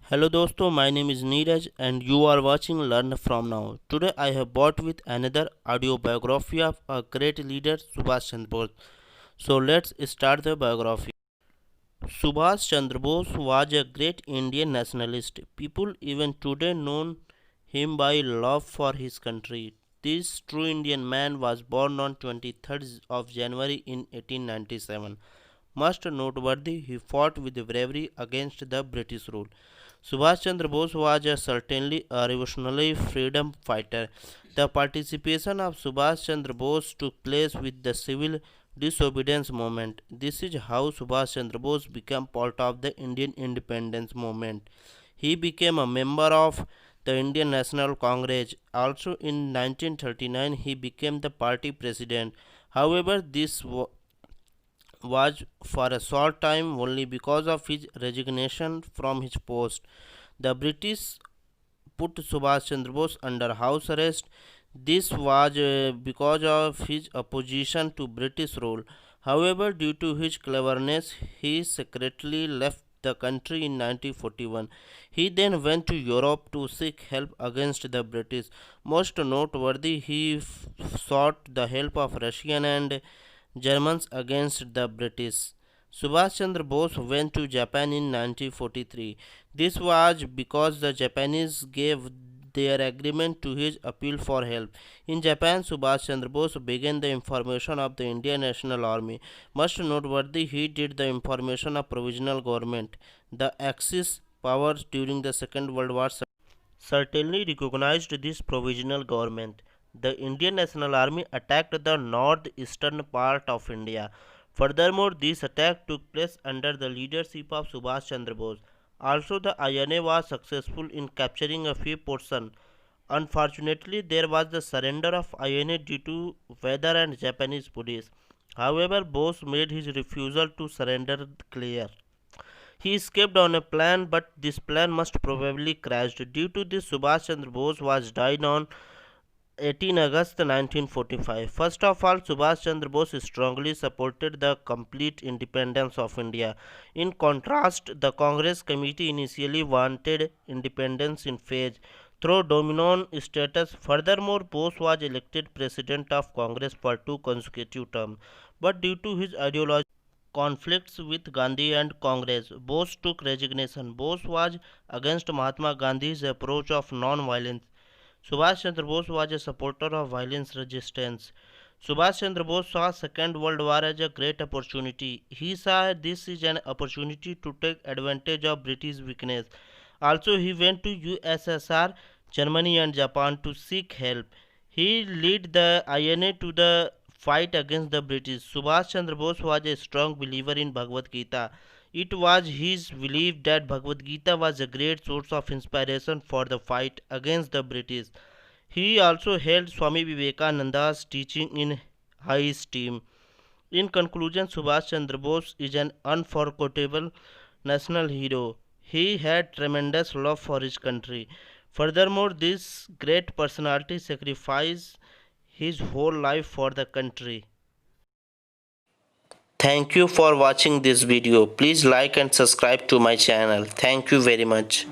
Hello दोस्तों, my name is Neeraj and you are watching Learn From Now. Today I have brought with another audio biography of a great leader Subhash Chandra Bose. So let's start the biography. Subhash Chandra Bose was a great Indian nationalist. People even today know him by love for his country. This true Indian man was born on 23rd of January in 1897. Most noteworthy, he fought with bravery against the British rule. Subhash Chandra Bose was certainly a revolutionary freedom fighter. The participation of Subhash Chandra Bose took place with the civil disobedience movement. This is how Subhash Chandra Bose became part of the Indian independence movement. He became a member of the Indian National Congress. Also in 1939 he became the party president. However, this was for a short time only because of his resignation from his post. The British put Subhash Chandra Bose under house arrest. This was because of his opposition to British rule. However, due to his cleverness, he secretly left the country in 1941. He then went to Europe to seek help against the British. Most noteworthy, he sought the help of Russian and Germans against the British. Subhash Chandra Bose went to Japan in 1943. This was because the Japanese gave their agreement to his appeal for help. In Japan, Subhash Chandra Bose began the information of the Indian National Army. Most noteworthy, he did the information of provisional government. The Axis powers during the Second World War certainly recognized this provisional government. The Indian National Army attacked the northeastern part of India. Furthermore, this attack took place under the leadership of Subhash Chandra Bose. Also, the INA was successful in capturing a few portions. Unfortunately, there was the surrender of INA due to weather and Japanese police. However, Bose made his refusal to surrender clear. He escaped on a plane, but this plane must probably crashed. Due to this, Subhash Chandra Bose was died on 18 August 1945. First of all, Subhash Chandra Bose strongly supported the complete independence of India. In contrast, the Congress committee initially wanted independence in phase through dominion status. Furthermore, Bose was elected president of Congress for two consecutive terms, but due to his ideology conflicts with Gandhi and Congress, Bose took resignation. Bose was against Mahatma Gandhi's approach of non-violence. Subhash Chandra Bose was a supporter of violence resistance. Subhash Chandra Bose saw Second World War as a great opportunity. He saw this is an opportunity to take advantage of British weakness. Also, he went to USSR, Germany and Japan to seek help. He led the INA to the fight against the British. Subhash Chandra Bose was a strong believer in Bhagavad Gita. It was his belief that Bhagavad Gita was a great source of inspiration for the fight against the British. He also held Swami Vivekananda's teaching in high esteem. In conclusion, Subhash Chandra Bose is an unforgettable national hero. He had tremendous love for his country. Furthermore, this great personality sacrificed his whole life for the country. Thank you for watching this video. Please like and subscribe to my channel. Thank you very much.